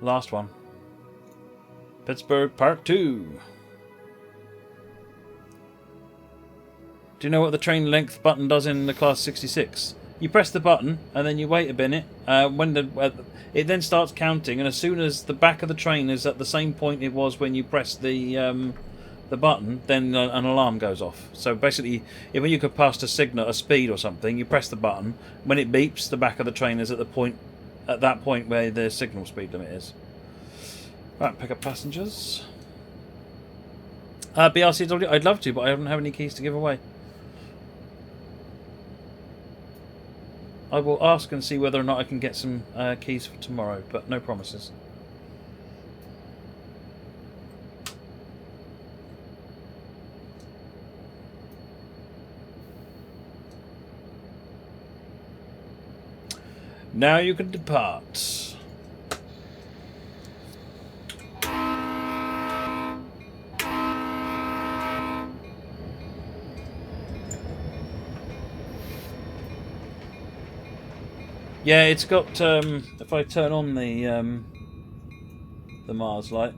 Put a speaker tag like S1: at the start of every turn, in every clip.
S1: Last one. Pittsburgh Part 2. Do you know what the train length button does in the Class 66? You press the button and then you wait a minute. It then starts counting, and as soon as the back of the train is at the same point it was when you pressed the button, then an alarm goes off. So basically, when you could pass a signal, a speed or something, you press the button. When it beeps, the back of the train is at that point where the signal speed limit is. Right, pick up passengers. BRCW, I'd love to, but I don't have any keys to give away. I will ask and see whether or not I can get some keys for tomorrow, but no promises. Now you can depart. Yeah, it's got. If I turn on the Mars light.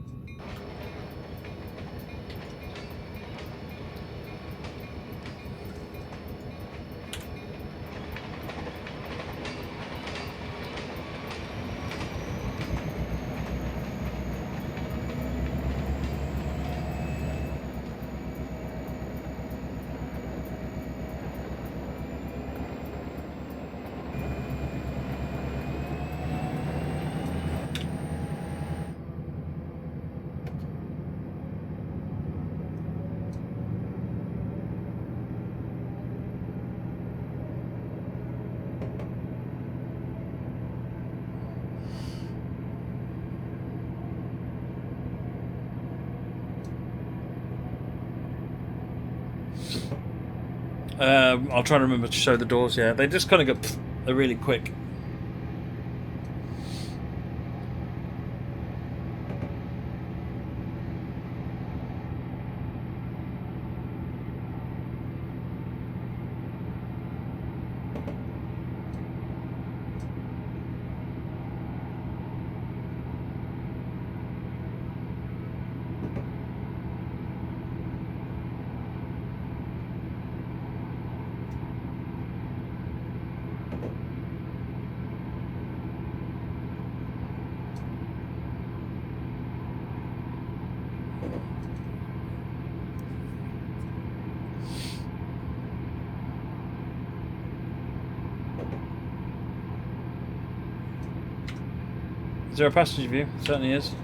S1: I'll try and remember to show the doors. Yeah, they just kind of go. They're really quick. Is there a passenger view? Certainly is.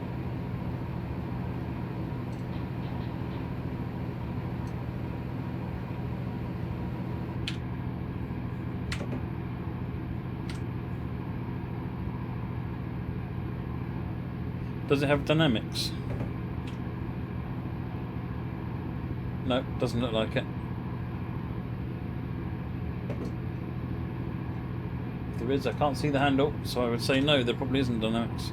S1: Does it have dynamics? No, doesn't look like it. If there is, I can't see the handle, so I would say no, there probably isn't dynamics.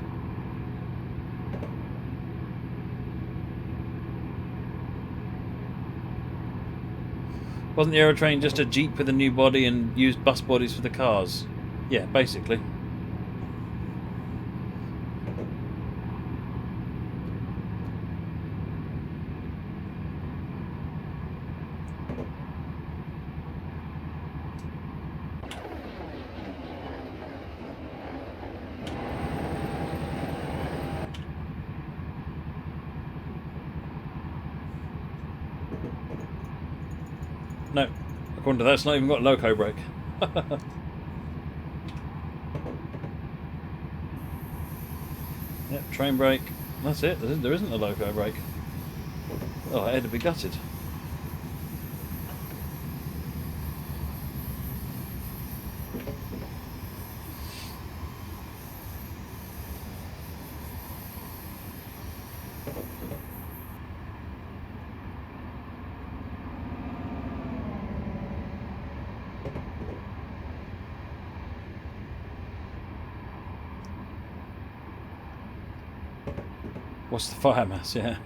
S1: Wasn't the Aerotrain just a Jeep with a new body and used bus bodies for the cars? Yeah, basically. No, according to that, it's not even got a loco brake. Yep, train brake. That's it. There isn't a loco brake. Oh, I had to be gutted. What's the fire mass? Yeah.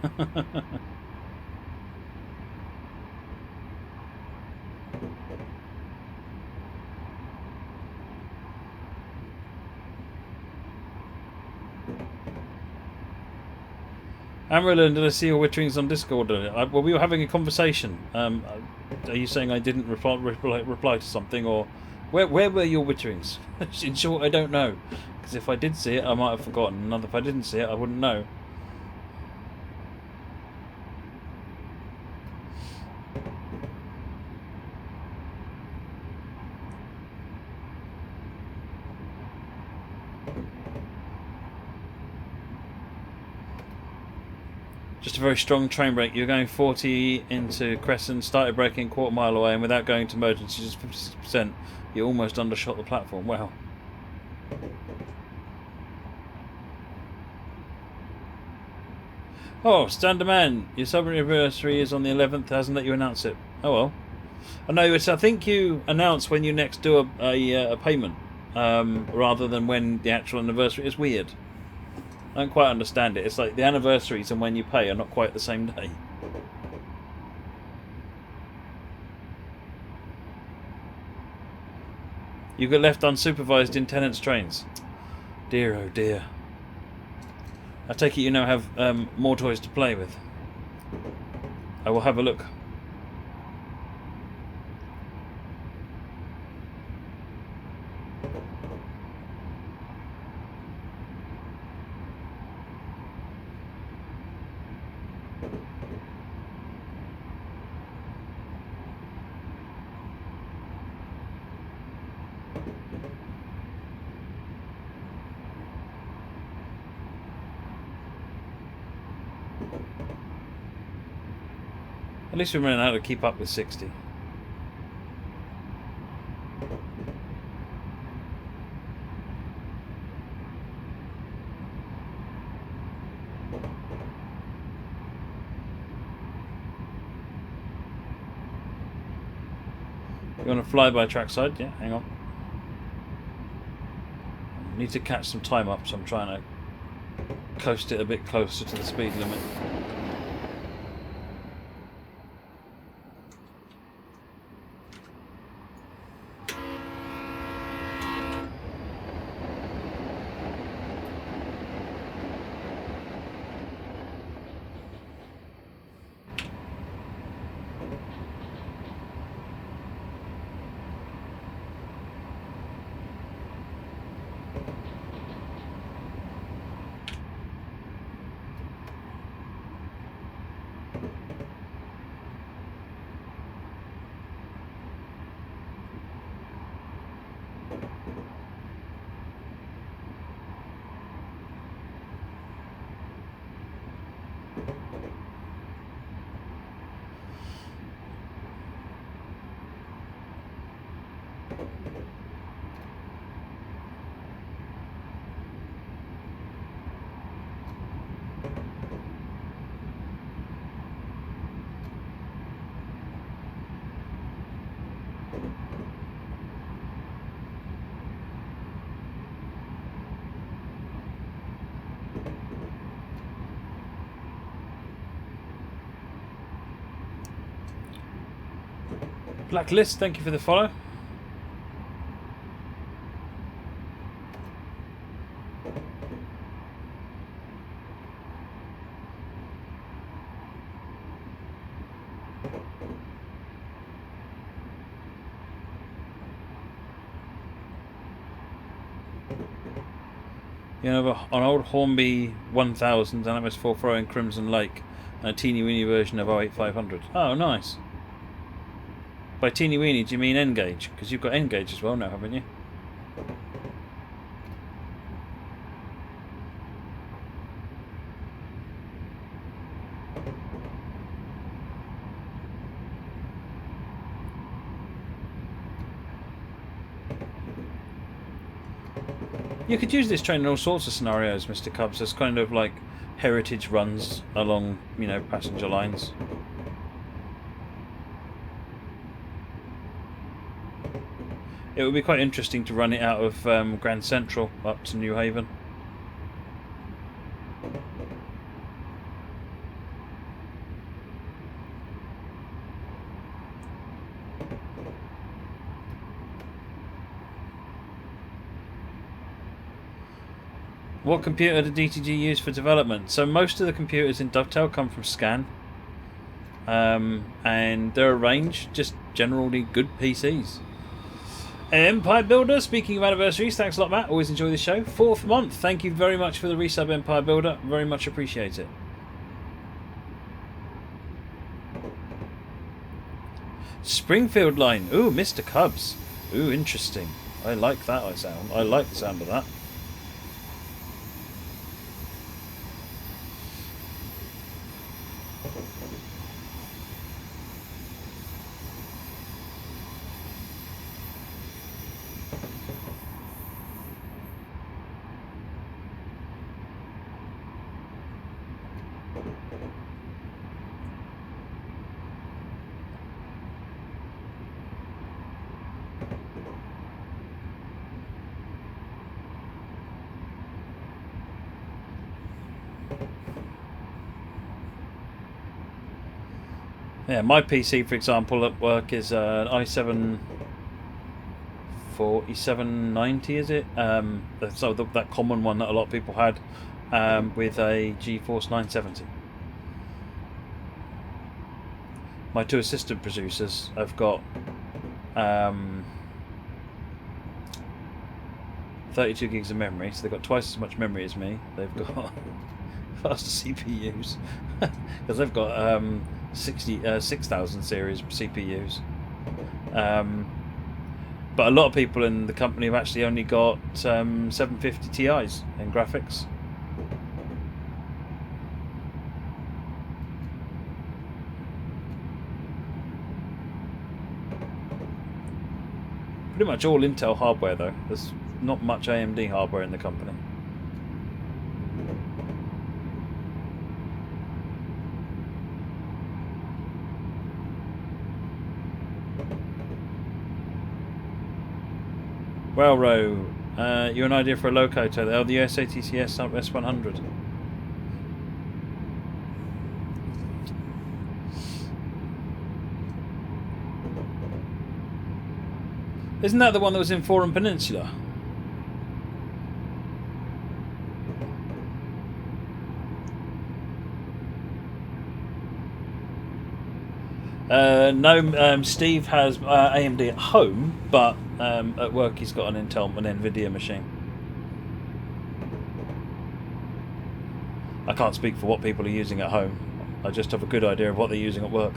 S1: Amaryland, did I see your witterings on Discord? Well, we were having a conversation. Are you saying I didn't reply to something, or where were your witterings? In short, I don't know. Because if I did see it, I might have forgotten. And if I didn't see it, I wouldn't know. Just a very strong train brake. You're going 40 into Crescent, started braking quarter mile away, and without going to emergency, just 56%, you almost undershot the platform. Wow. Oh, Standerman, your sub anniversary is on the 11th. Hasn't let you announce it. Oh well. I know. I think you announce when you next do a payment, rather than when the actual anniversary. Is weird. I don't quite understand it. It's like the anniversaries and when you pay are not quite the same day. You got left unsupervised in tenants' trains. Dear, oh dear. I take it you now have more toys to play with. I will have a look. At least we're running out to keep up with 60. You want to fly by trackside? Yeah, hang on. I need to catch some time up, so I'm trying to coast it a bit closer to the speed limit. Blacklist, thank you for the follow. You know, an old Hornby 1000 and MS4 Throw in Crimson Lake and a teeny weeny version of 08500. Oh, nice. By teeny weeny, do you mean N-gauge? Because you've got N-gauge as well now, haven't you? You could use this train in all sorts of scenarios, Mr. Cubs, as kind of like heritage runs along, you know, passenger lines. It would be quite interesting to run it out of Grand Central up to New Haven. What computer did DTG use for development? So most of the computers in Dovetail come from Scan. And they're a range, just generally good PCs. Empire Builder, speaking of anniversaries, thanks a lot, Matt. Always enjoy the show. 4th month. Thank you very much for the resub, Empire Builder. Very much appreciate it. Springfield line. Ooh, Mr. Cubs. Ooh, interesting. I like that sound. I like the sound of that. Yeah, my PC, for example, at work is an i7 4790, is it? So that common one that a lot of people had, with a GeForce 970. My two assistant producers have got 32 gigs of memory, so they've got twice as much memory as me. They've got faster CPUs because they've got 6,000 series CPUs. But a lot of people in the company have actually only got 750 Ti's in graphics. Pretty much all Intel hardware though. There's not much AMD hardware in the company. Well, Ro, you're an idea for a locator. Oh, the SATCS S100. Isn't that the one that was in Forum Peninsula? No, Steve has AMD at home, but at work he's got an Intel, an NVIDIA machine. I can't speak for what people are using at home. I just have a good idea of what they're using at work.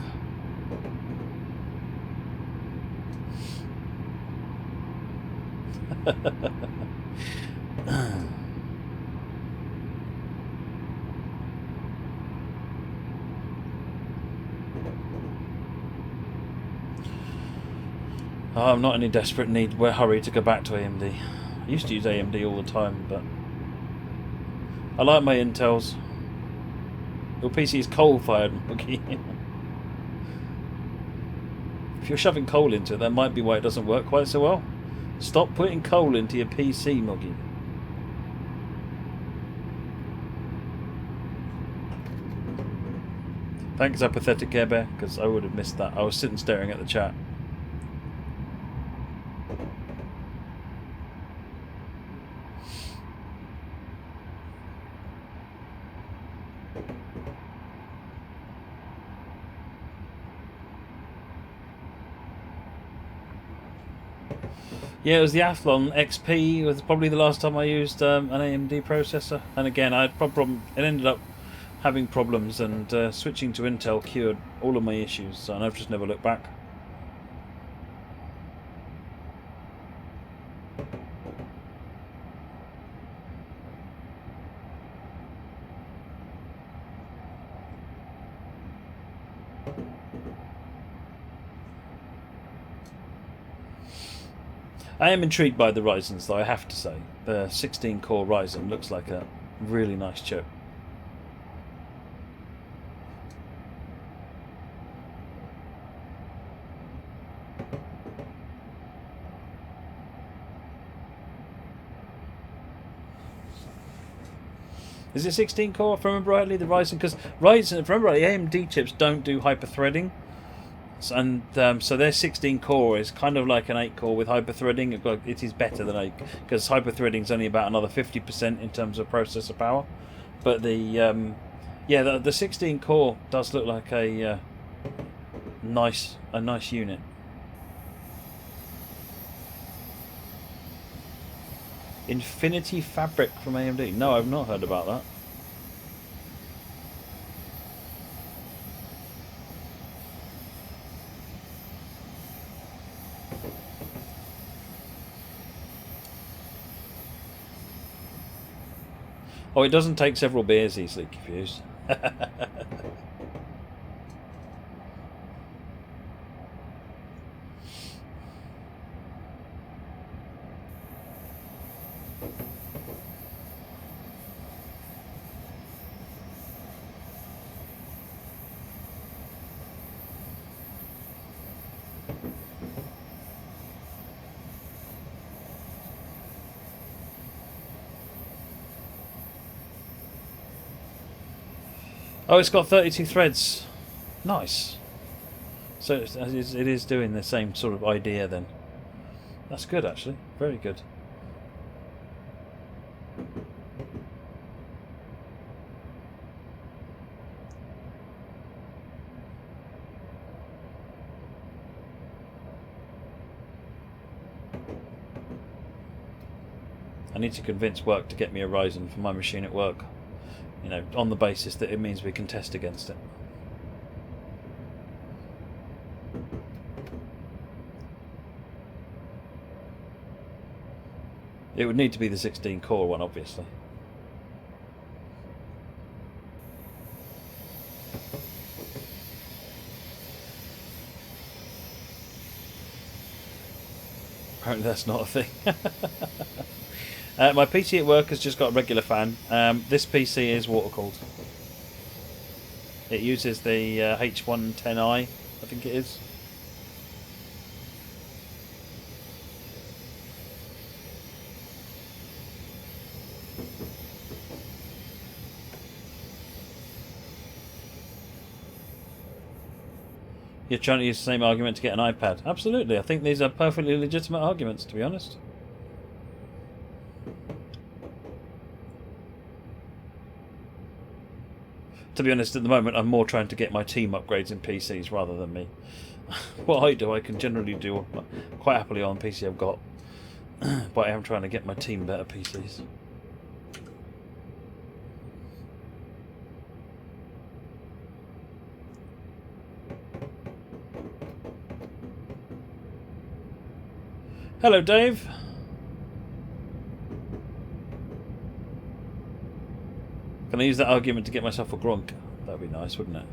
S1: I'm not in any desperate need. We're hurried to go back to AMD. I used to use AMD all the time, but I like my Intels. Your PC is coal-fired, Mookie. If you're shoving coal into it, that might be why it doesn't work quite so well. Stop putting coal into your PC, Mookie. Thanks, Apathetic Care Bear, because I would have missed that. I was sitting staring at the chat. Yeah, it was the Athlon XP. It was probably the last time I used an AMD processor. And again, I had problem. It ended up having problems, and switching to Intel cured all of my issues. So I've just never looked back. I am intrigued by the Ryzens, though, I have to say. The 16-core Ryzen looks like a really nice chip. Is it 16-core, if I remember rightly, the Ryzen? Because Ryzen, if I remember rightly, AMD chips don't do hyper-threading. And so their 16 core is kind of like an 8 core with hyper-threading. It is better than 8 because hyper-threading is only about another 50% in terms of processor power. But the 16 core does look like a nice unit. Infinity Fabric from AMD. No, I've not heard about that. Oh, it doesn't take several beers, easily confused. Oh, it's got 32 threads. Nice. So it is doing the same sort of idea then. That's good, actually. Very good. I need to convince work to get me a Ryzen for my machine at work. You know, on the basis that it means we can test against it. It would need to be the 16 core one, obviously. Apparently that's not a thing. My PC at work has just got a regular fan. This PC is water cooled. It uses the H110i, I think it is. You're trying to use the same argument to get an iPad. Absolutely. I think these are perfectly legitimate arguments, to be honest. To be honest, at the moment, I'm more trying to get my team upgrades in PCs rather than me. What I do, I can generally do quite happily on the PC I've got. But I am trying to get my team better PCs. Hello, Dave. Can I use that argument to get myself a Gronk? That would be nice, wouldn't it?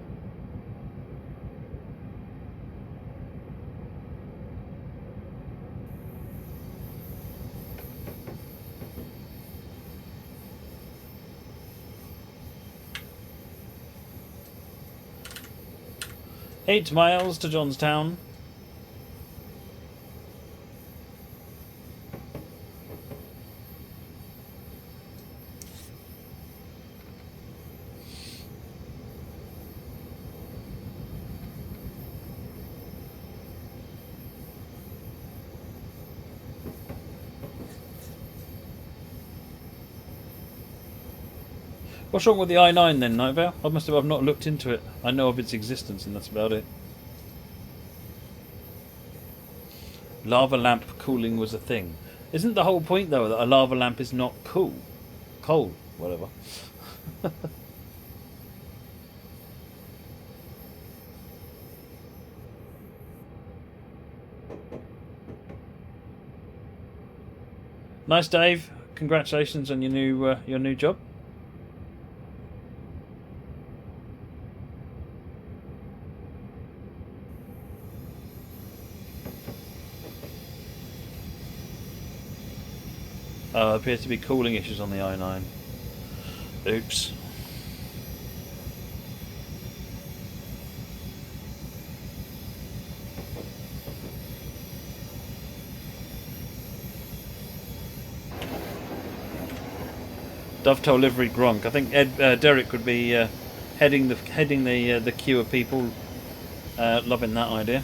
S1: Eight miles to Johnstown. What's wrong with the i9 then, Nightveil? I've not looked into it. I know of its existence and that's about it. Lava lamp cooling was a thing. Isn't the whole point though that a lava lamp is not cool? Cold, whatever. Nice, Dave. Congratulations on your new job. There appears to be cooling issues on the i9. Oops. Dovetail livery Gronk. I think Derek would be heading the queue of people Loving that idea.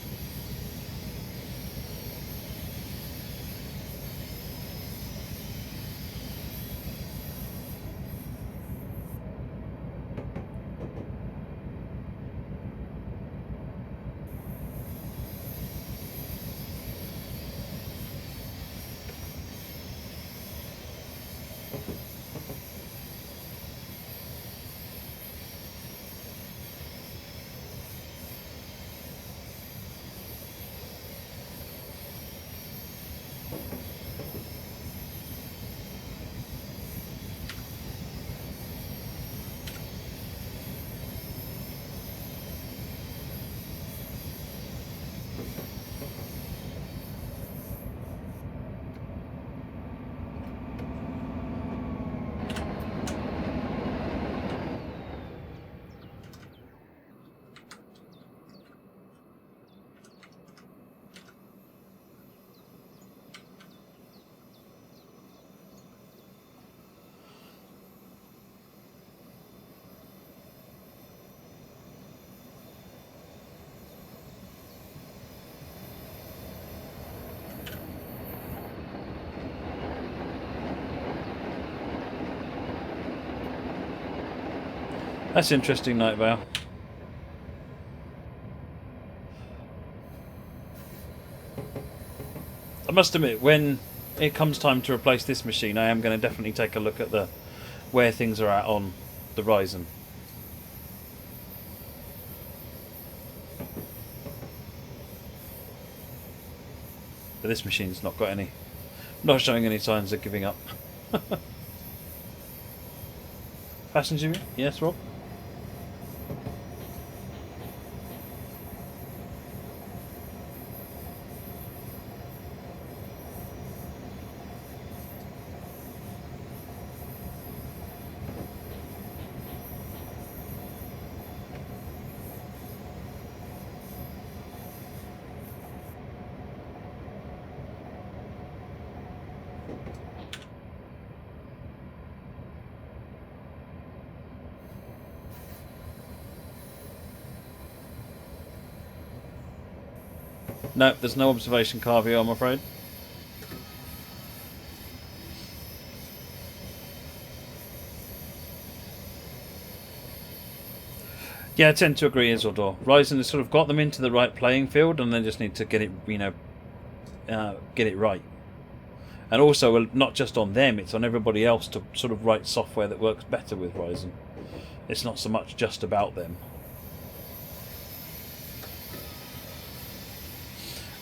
S1: That's interesting, Night Vale. I must admit, when it comes time to replace this machine, I am going to definitely take a look at the where things are at on the Ryzen. But this machine's not got any, not showing any signs of giving up. Passenger? Yes, Rob? No, there's no observation car view, I'm afraid. Yeah, I tend to agree, Isildur. Ryzen has sort of got them into the right playing field, and they just need to get it, you know, get it right. And also, not just on them, it's on everybody else to sort of write software that works better with Ryzen. It's not so much just about them.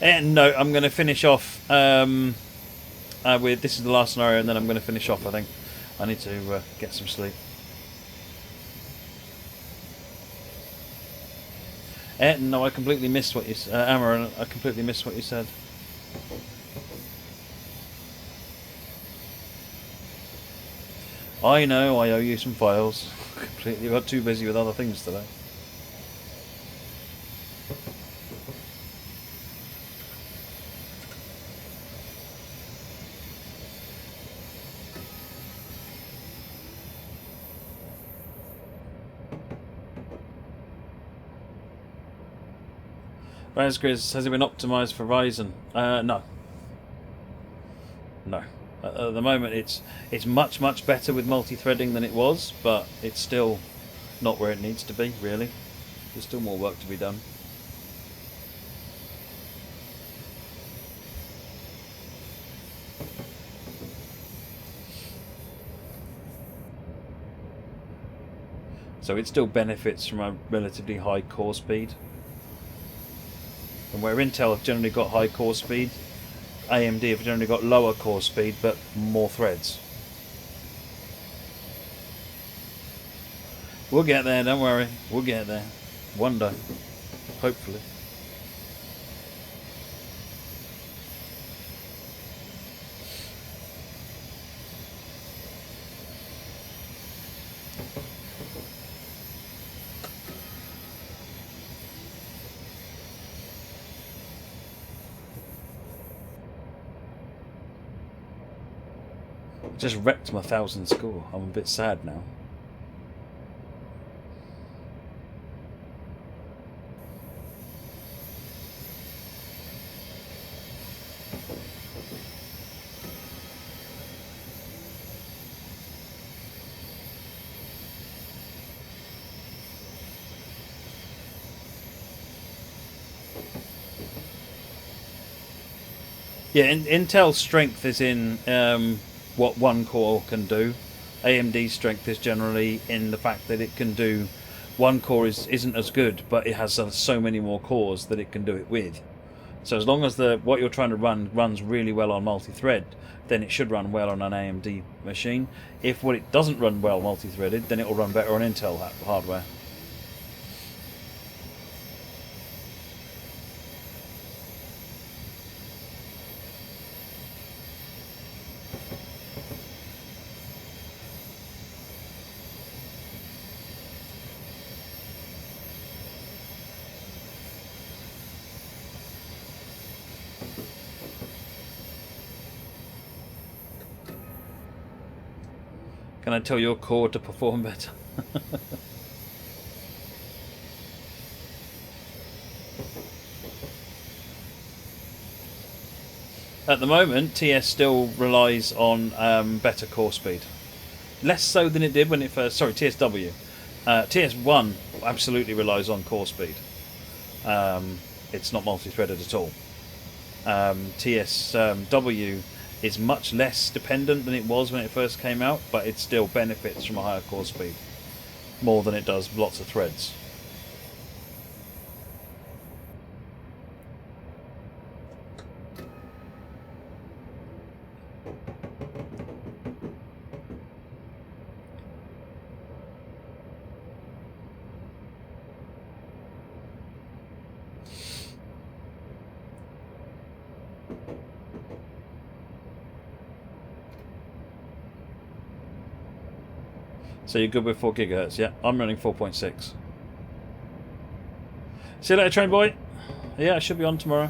S1: And no, I'm going to finish off with, this is the last scenario, and then I'm going to finish off, I think. I need to get some sleep. No, I completely missed what you said. Amaran, I completely missed what you said. I know, I owe you some files. Completely got too busy with other things today. Razgriz, has it been optimised for Ryzen? No. No. At the moment it's much better with multi-threading than it was, but it's still not where it needs to be, really. There's still more work to be done. So it still benefits from a relatively high core speed. And where Intel have generally got high core speed, AMD have generally got lower core speed but more threads. We'll get there, don't worry. We'll get there. One day. Hopefully. Just wrecked my 1000 score. I'm a bit sad now. Yeah, Intel's strength is in what one core can do. AMD's strength is generally in the fact that it can do one core isn't as good, but it has so many more cores that it can do it with. So as long as what you're trying to run runs really well on multi-thread, then it should run well on an AMD machine. If what it doesn't run well multi-threaded, then it will run better on Intel hardware. Can I tell your core to perform better? At the moment, TS still relies on better core speed. Less so than it did when it first... Sorry, TSW. TS1 absolutely relies on core speed. It's not multi-threaded at all. TSW is much less dependent than it was when it first came out, but it still benefits from a higher core speed more than it does lots of threads. So you're good with 4 gigahertz, yeah? I'm running 4.6. See you later, train boy. Yeah, I should be on tomorrow.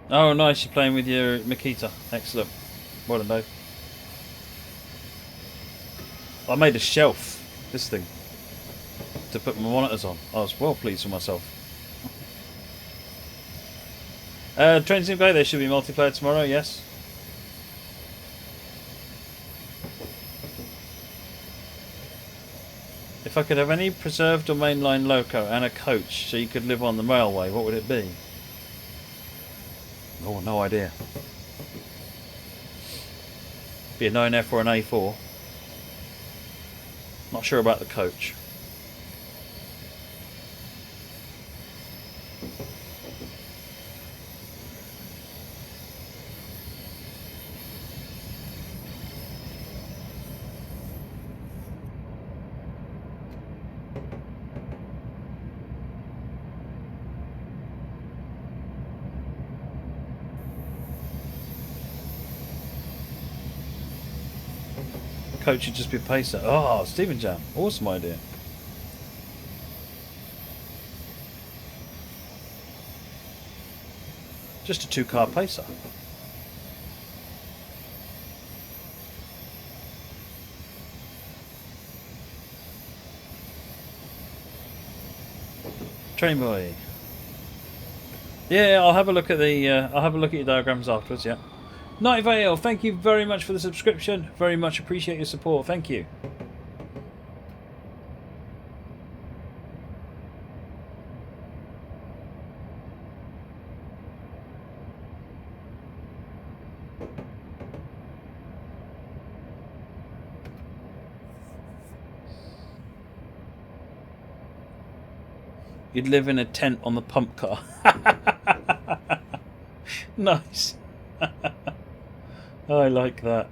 S1: Oh, nice. You're playing with your Makita. Excellent. Well done, Dave. I made a shelf, this thing, to put my monitors on. I was well pleased with myself. Train Sim Play, there should be multiplayer tomorrow, yes. If I could have any preserved or mainline loco and a coach so you could live on the railway, what would it be? Oh, no idea. Be a 9F or an A4. Not sure about the coach. Coach should just be a pacer. Oh, Stephen Jam. Awesome idea. Just a 2-car pacer. Train boy. Yeah, I'll have a look at the. I'll have a look at your diagrams afterwards. Yeah. Night Vale, thank you very much for the subscription. Very much appreciate your support. Thank you. You'd live in a tent on the pump car. Nice. I like that.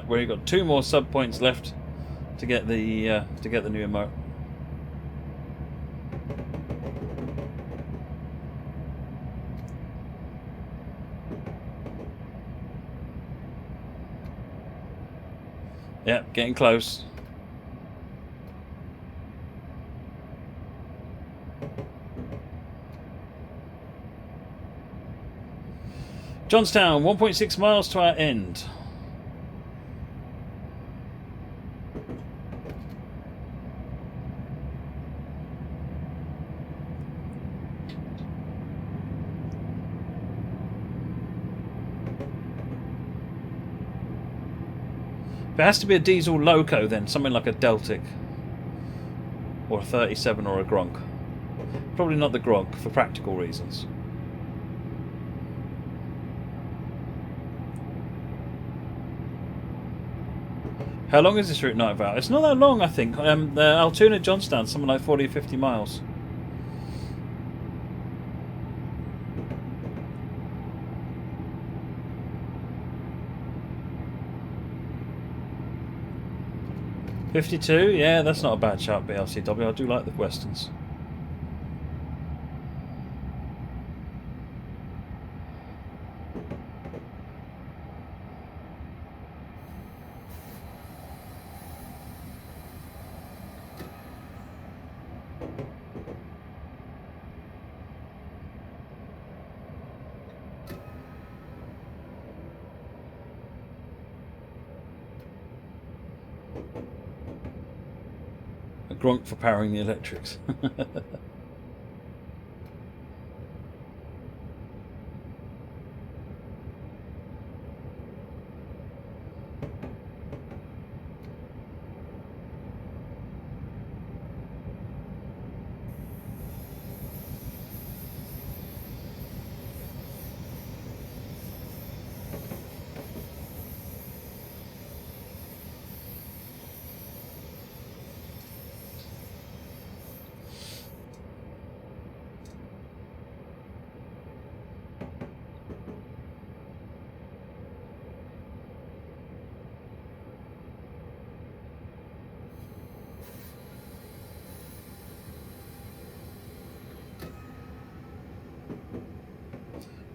S1: Where you've got 2 more sub points left to get the new emote. Yeah, getting close. Johnstown, 1.6 miles to our end. If it has to be a diesel loco, then something like a Deltic or a 37 or a Gronk. Probably not the Gronk for practical reasons. How long is this route night about? It's not that long, I think. Altoona Johnstown, something like 40 or 50 miles. $52, yeah, that's not a bad shout, BLCW. I do like the westerns. Gronk for powering the electrics.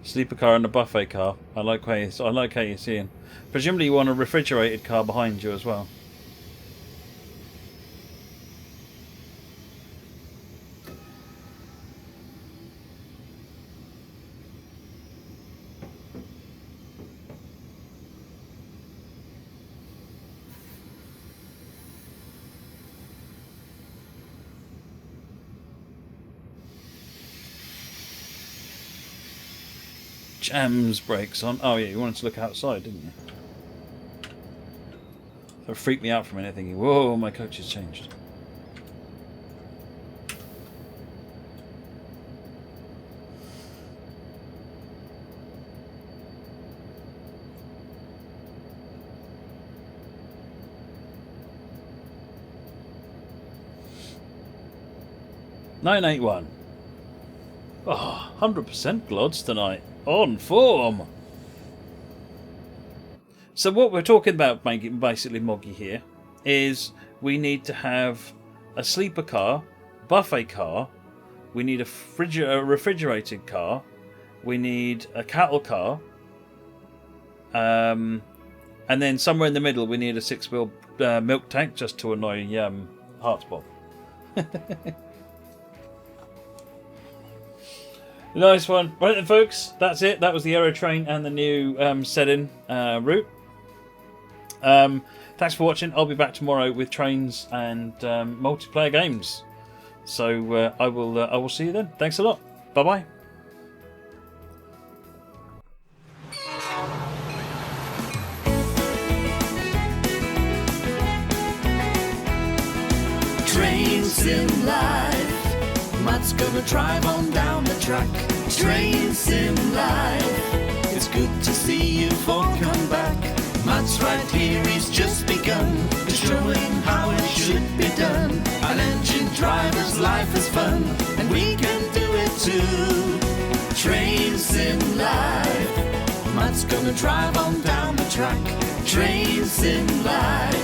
S1: Sleeper car and a buffet car. I like how you're seeing. Presumably you want a refrigerated car behind you as well. Jams brakes on. Oh yeah, you wanted to look outside, didn't you? That freaked me out for a minute, thinking, whoa, my coach has changed. $981. Oh, 100% Glods tonight. On form. So what we're talking about, basically, Moggy, here, is we need to have a sleeper car, buffet car, we need a refrigerated car, we need a cattle car, and then somewhere in the middle we need a 6-wheel milk tank just to annoy Heartsbob. Nice one. Right then, folks, that's it. That was the Aerotrain and the new set-in route. Thanks for watching. I'll be back tomorrow with trains and multiplayer games. So I will see you then. Thanks a lot. Bye bye.
S2: Train Sim Live. Matt's gonna drive on down the track. Train Sim Live. It's good to see you all come back. Matt's right here, he's just begun to showing how it should be done. An engine driver's life is fun, and we can do it too. Train Sim Live. Matt's gonna drive on down the track. Train sim life.